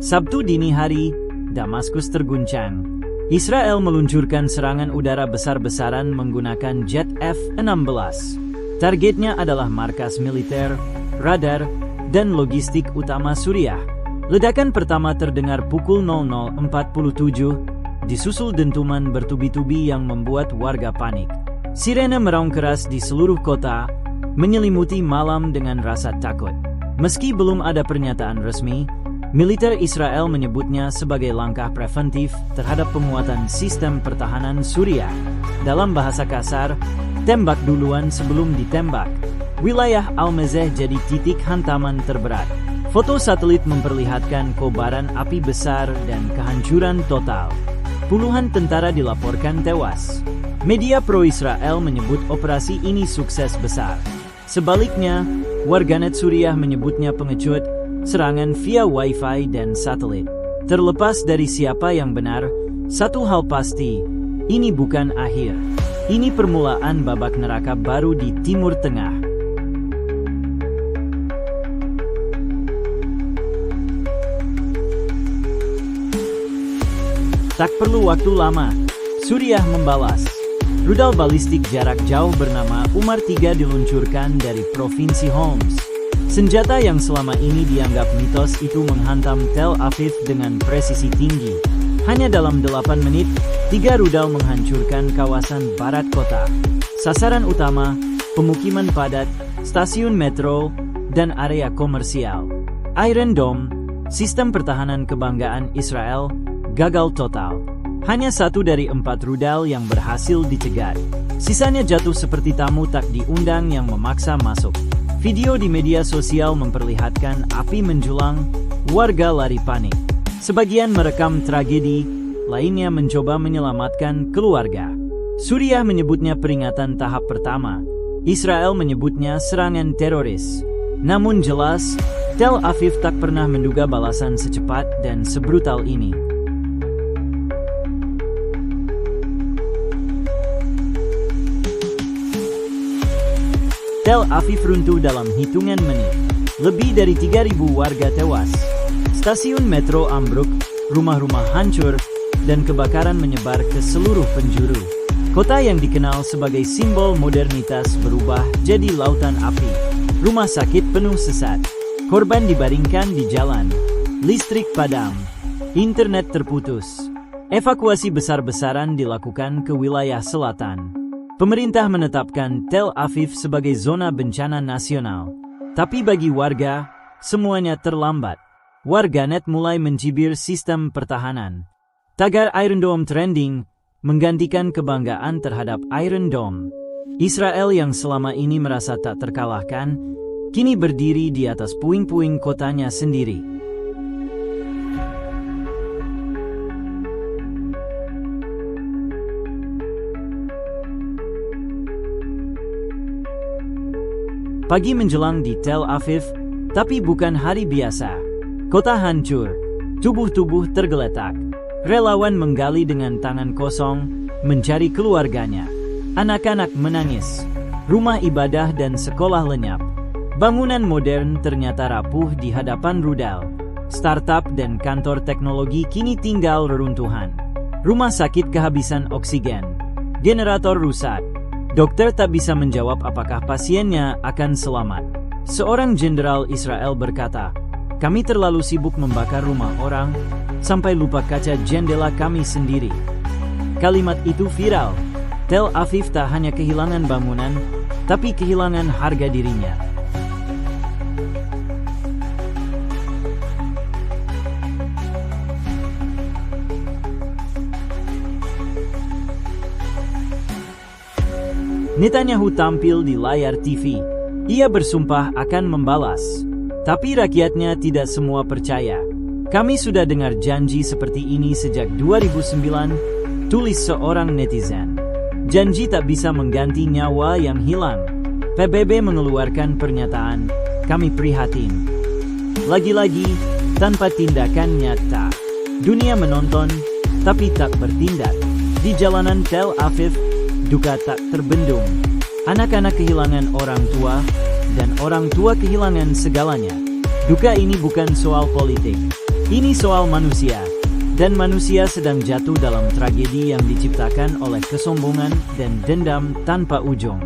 Sabtu dini hari, Damaskus terguncang. Israel meluncurkan serangan udara besar-besaran menggunakan jet F-16. Targetnya adalah markas militer, radar, dan logistik utama Suriah. Ledakan pertama terdengar pukul 00.47, disusul dentuman bertubi-tubi yang membuat warga panik. Sirene meraung keras di seluruh kota, menyelimuti malam dengan rasa takut. Meski belum ada pernyataan resmi, militer Israel menyebutnya sebagai langkah preventif terhadap penguatan sistem pertahanan Suriah. Dalam bahasa kasar, tembak duluan sebelum ditembak. Wilayah Al-Mazeh jadi titik hantaman terberat. Foto satelit memperlihatkan kobaran api besar dan kehancuran total. Puluhan tentara dilaporkan tewas. Media pro-Israel menyebut operasi ini sukses besar. Sebaliknya, warganet Suriah menyebutnya pengecut, serangan via Wi-Fi dan satelit. Terlepas dari siapa yang benar, satu hal pasti, ini bukan akhir. Ini permulaan babak neraka baru di Timur Tengah. Tak perlu waktu lama, Suriah membalas. Rudal balistik jarak jauh bernama Umar 3 diluncurkan dari Provinsi Homs. Senjata yang selama ini dianggap mitos itu menghantam Tel Aviv dengan presisi tinggi. Hanya dalam 8 menit, 3 rudal menghancurkan kawasan barat kota. Sasaran utama, pemukiman padat, stasiun metro, dan area komersial. Iron Dome, sistem pertahanan kebanggaan Israel, gagal total. Hanya 1 dari 4 rudal yang berhasil dicegat. Sisanya jatuh seperti tamu tak diundang yang memaksa masuk. Video di media sosial memperlihatkan api menjulang, warga lari panik. Sebagian merekam tragedi, lainnya mencoba menyelamatkan keluarga. Suriah menyebutnya peringatan tahap pertama. Israel menyebutnya serangan teroris. Namun jelas, Tel Aviv tak pernah menduga balasan secepat dan sebrutal ini. Tel Aviv runtuh dalam hitungan menit. Lebih dari 3.000 warga tewas. Stasiun metro ambruk, rumah-rumah hancur, dan kebakaran menyebar ke seluruh penjuru. Kota yang dikenal sebagai simbol modernitas berubah jadi lautan api. Rumah sakit penuh sesat. Korban dibaringkan di jalan. Listrik padam. Internet terputus. Evakuasi besar-besaran dilakukan ke wilayah selatan. Pemerintah menetapkan Tel Aviv sebagai zona bencana nasional. Tapi bagi warga, semuanya terlambat. Warganet mulai mencibir sistem pertahanan. Tagar Iron Dome trending, menggantikan kebanggaan terhadap Iron Dome. Israel yang selama ini merasa tak terkalahkan, kini berdiri di atas puing-puing kotanya sendiri. Pagi menjelang di Tel Aviv, tapi bukan hari biasa. Kota hancur, tubuh-tubuh tergeletak. Relawan menggali dengan tangan kosong, mencari keluarganya. Anak-anak menangis. Rumah ibadah dan sekolah lenyap. Bangunan modern ternyata rapuh di hadapan rudal. Startup dan kantor teknologi kini tinggal reruntuhan. Rumah sakit kehabisan oksigen. Generator rusak. Dokter tak bisa menjawab apakah pasiennya akan selamat. Seorang jenderal Israel berkata, "Kami terlalu sibuk membakar rumah orang, sampai lupa kaca jendela kami sendiri." Kalimat itu viral. Tel Aviv tak hanya kehilangan bangunan, tapi kehilangan harga dirinya. Netanyahu tampil di layar TV. Ia bersumpah akan membalas. Tapi rakyatnya tidak semua percaya. "Kami sudah dengar janji seperti ini sejak 2009, tulis seorang netizen. Janji tak bisa mengganti nyawa yang hilang. PBB mengeluarkan pernyataan, "Kami prihatin." Lagi-lagi, tanpa tindakan nyata. Dunia menonton, tapi tak bertindak. Di jalanan Tel Aviv, duka tak terbendung. Anak-anak kehilangan orang tua, dan orang tua kehilangan segalanya. Duka ini bukan soal politik, Ini soal manusia, dan manusia sedang jatuh dalam tragedi yang diciptakan oleh kesombongan dan dendam tanpa ujung.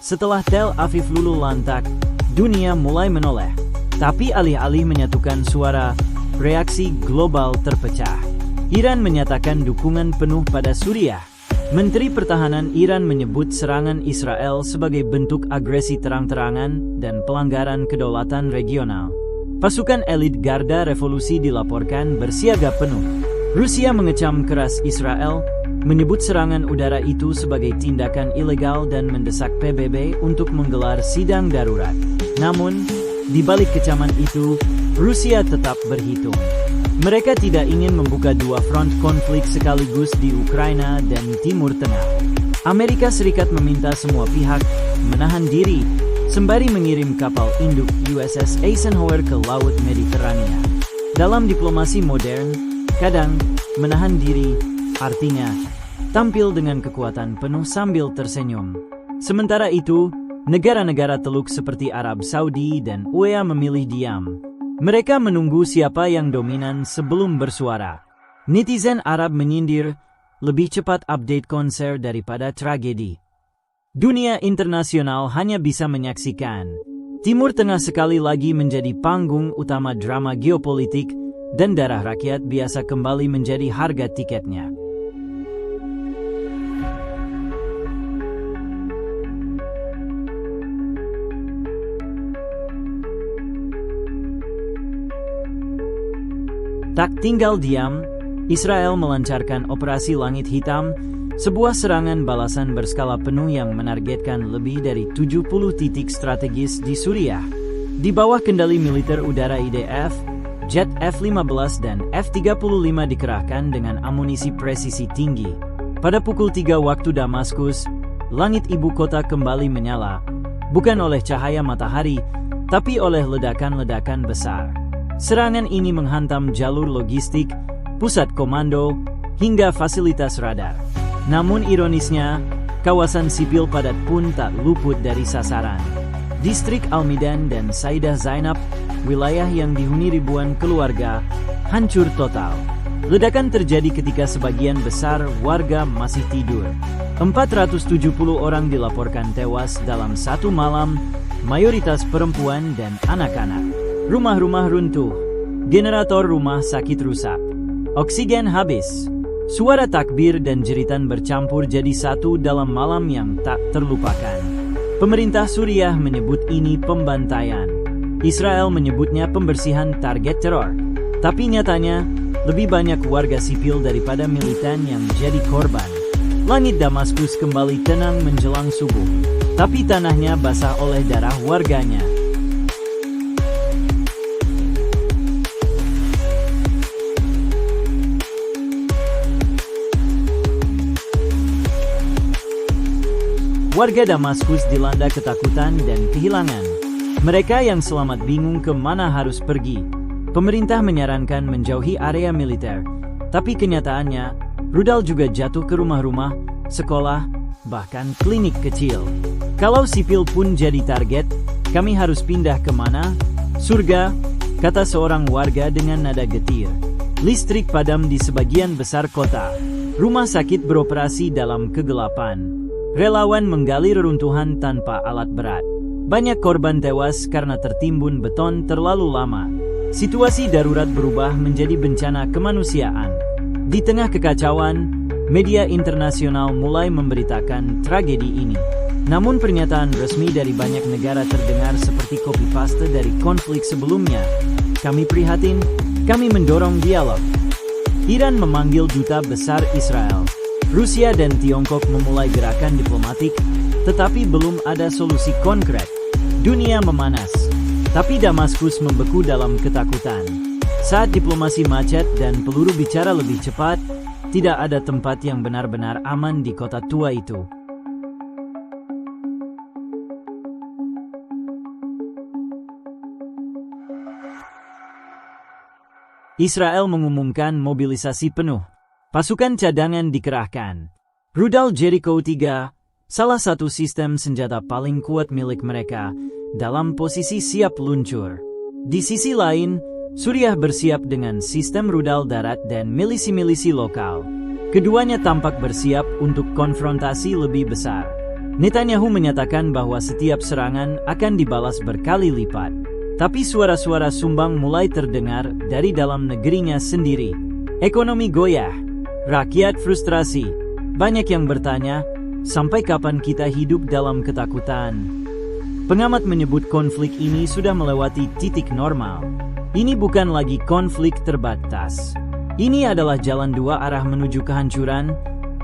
Setelah Tel Aviv luluh lantak, dunia mulai menoleh. Tapi alih-alih menyatukan suara, reaksi global terpecah. Iran menyatakan dukungan penuh pada Suriah. Menteri Pertahanan Iran menyebut serangan Israel sebagai bentuk agresi terang-terangan dan pelanggaran kedaulatan regional. Pasukan elit Garda Revolusi dilaporkan bersiaga penuh. Rusia mengecam keras Israel, menyebut serangan udara itu sebagai tindakan ilegal dan mendesak PBB untuk menggelar sidang darurat. Namun, di balik kecaman itu, Rusia tetap berhitung. Mereka tidak ingin membuka dua front konflik sekaligus di Ukraina dan Timur Tengah. Amerika Serikat meminta semua pihak menahan diri, sembari mengirim kapal induk USS Eisenhower ke Laut Mediterania. Dalam diplomasi modern, kadang menahan diri artinya tampil dengan kekuatan penuh sambil tersenyum. Sementara itu, negara-negara Teluk seperti Arab Saudi dan UEA memilih diam. Mereka menunggu siapa yang dominan sebelum bersuara. Netizen Arab menyindir, lebih cepat update konser daripada tragedi. Dunia internasional hanya bisa menyaksikan. Timur Tengah sekali lagi menjadi panggung utama drama geopolitik, dan darah rakyat biasa kembali menjadi harga tiketnya. Tak tinggal diam, Israel melancarkan Operasi Langit Hitam, sebuah serangan balasan berskala penuh yang menargetkan lebih dari 70 titik strategis di Suriah. Di bawah kendali militer udara IDF, jet F-15 dan F-35 dikerahkan dengan amunisi presisi tinggi. Pada pukul 3 waktu Damaskus, langit ibu kota kembali menyala, bukan oleh cahaya matahari, tapi oleh ledakan-ledakan besar. Serangan ini menghantam jalur logistik, pusat komando, hingga fasilitas radar. Namun ironisnya, kawasan sipil padat pun tak luput dari sasaran. Distrik Al-Midan dan Sayyidah Zainab, wilayah yang dihuni ribuan keluarga, hancur total. Ledakan terjadi ketika sebagian besar warga masih tidur. 470 orang dilaporkan tewas dalam satu malam, mayoritas perempuan dan anak-anak. Rumah-rumah runtuh, generator rumah sakit rusak, oksigen habis. Suara takbir dan jeritan bercampur jadi satu dalam malam yang tak terlupakan. Pemerintah Suriah menyebut ini pembantaian. Israel menyebutnya pembersihan target teror. Tapi nyatanya, lebih banyak warga sipil daripada militan yang jadi korban. Langit Damaskus kembali tenang menjelang subuh, tapi tanahnya basah oleh darah warganya. Warga Damaskus dilanda ketakutan dan kehilangan. Mereka yang selamat bingung kemana harus pergi. Pemerintah menyarankan menjauhi area militer, tapi kenyataannya, rudal juga jatuh ke rumah-rumah, sekolah, bahkan klinik kecil. Kalau sipil pun jadi target, kami harus pindah kemana? Surga, kata seorang warga dengan nada getir. Listrik padam di sebagian besar kota. Rumah sakit beroperasi dalam kegelapan. Relawan menggali reruntuhan tanpa alat berat. Banyak korban tewas karena tertimbun beton terlalu lama. Situasi darurat berubah menjadi bencana kemanusiaan. Di tengah kekacauan, media internasional mulai memberitakan tragedi ini. Namun pernyataan resmi dari banyak negara terdengar seperti copy-paste dari konflik sebelumnya. Kami prihatin, kami mendorong dialog. Iran memanggil duta besar Israel. Rusia dan Tiongkok memulai gerakan diplomatik, tetapi belum ada solusi konkret. Dunia memanas, tapi Damaskus membeku dalam ketakutan. Saat diplomasi macet dan peluru bicara lebih cepat, tidak ada tempat yang benar-benar aman di kota tua itu. Israel mengumumkan mobilisasi penuh. Pasukan cadangan dikerahkan. Rudal Jericho 3, salah satu sistem senjata paling kuat milik mereka, dalam posisi siap luncur. Di sisi lain, Suriah bersiap dengan sistem rudal darat dan milisi-milisi lokal. Keduanya tampak bersiap untuk konfrontasi lebih besar. Netanyahu menyatakan bahwa setiap serangan akan dibalas berkali lipat. Tapi suara-suara sumbang mulai terdengar dari dalam negerinya sendiri. Ekonomi goyah, rakyat frustrasi. Banyak yang bertanya, sampai kapan kita hidup dalam ketakutan? Pengamat menyebut konflik ini sudah melewati titik normal. Ini bukan lagi konflik terbatas. Ini adalah jalan dua arah menuju kehancuran,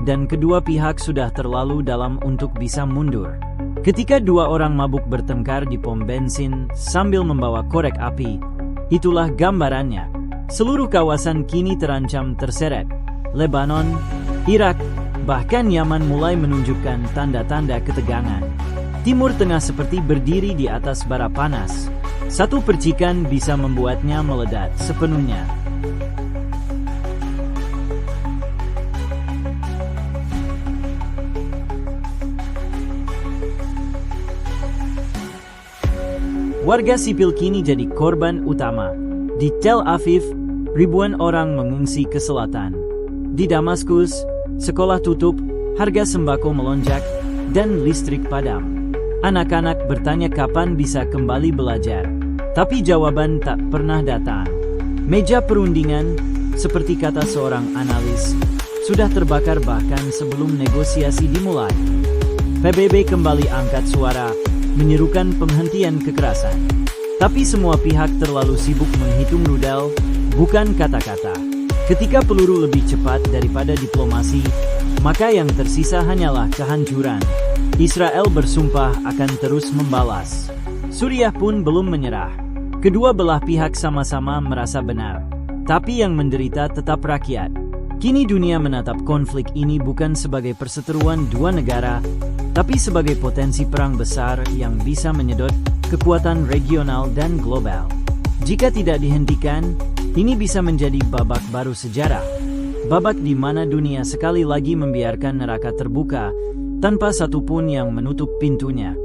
dan kedua pihak sudah terlalu dalam untuk bisa mundur. Ketika dua orang mabuk bertengkar di pom bensin sambil membawa korek api, itulah gambarannya. Seluruh kawasan kini terancam terseret. Lebanon, Irak, bahkan Yaman mulai menunjukkan tanda-tanda ketegangan. Timur Tengah seperti berdiri di atas bara panas. Satu percikan bisa membuatnya meledak sepenuhnya. Warga sipil kini jadi korban utama. Di Tel Aviv, ribuan orang mengungsi ke selatan. Di Damaskus, sekolah tutup, harga sembako melonjak, dan listrik padam. Anak-anak bertanya kapan bisa kembali belajar. Tapi jawaban tak pernah datang. Meja perundingan, seperti kata seorang analis, sudah terbakar bahkan sebelum negosiasi dimulai. PBB kembali angkat suara, menyerukan penghentian kekerasan. Tapi semua pihak terlalu sibuk menghitung rudal, bukan kata-kata. Ketika peluru lebih cepat daripada diplomasi, maka yang tersisa hanyalah kehancuran. Israel bersumpah akan terus membalas. Suriah pun belum menyerah. Kedua belah pihak sama-sama merasa benar. Tapi yang menderita tetap rakyat. Kini dunia menatap konflik ini bukan sebagai perseteruan dua negara, tapi sebagai potensi perang besar yang bisa menyedot kekuatan regional dan global. Jika tidak dihentikan, ini bisa menjadi babak baru sejarah. Babak di mana dunia sekali lagi membiarkan neraka terbuka tanpa satupun yang menutup pintunya.